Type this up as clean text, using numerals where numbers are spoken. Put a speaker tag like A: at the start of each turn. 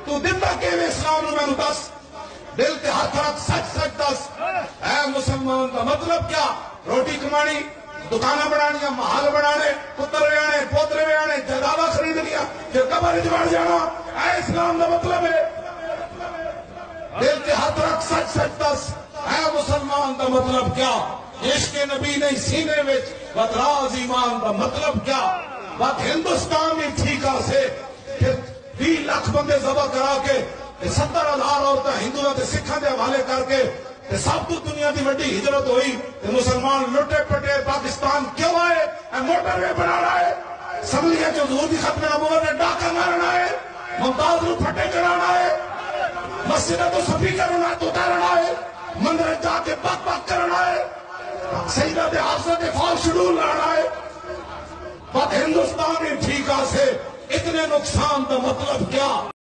A: تو دیتا کہ اسلام نو میں دس دل تے ہاتھ رکھ سچ سچ دس اے مسلمان کا مطلب کیا روٹی کمانی دکانہ بنانیاں محل بنانے پتر ویانے پوترے ویانے جائیداداں خرید لیا پھر قبر وچ بڑھ جانا اے اسلام کا مطلب ہے دل تے ہاتھ رکھ سچ سچ دس اے مسلمان کا مطلب کیا عشق نبی نہیں سینے وچ بدراز ایمان کا مطلب کیا بات ہندوستان میں ٹھیکا سے پھر 20 لاکھ بندے ذبح کرا کے 70,000 عورتیں ہندوؤں تے سکھاں دے حوالے کر کے سب تو دنیا دی وڈی ہجرت ہوئی مسلمان لٹے پٹے پاکستان کیوں آئے موٹر وے بنانا ہے اسمبلیاں چ حضور دی ختم نبوت نے ڈاکہ مارنا ہے ممتاز نو پھٹے چڑھانا ہے مسجد تو سپیکر نہ تو اتارنا ہے مندر جا کے بک بک کرنا ہے سیدہ دے حافظہ دے فال شیڈول لانا ہے بات ہندوستان میں ٹھیکا سے اتنے نقصان کا مطلب کیا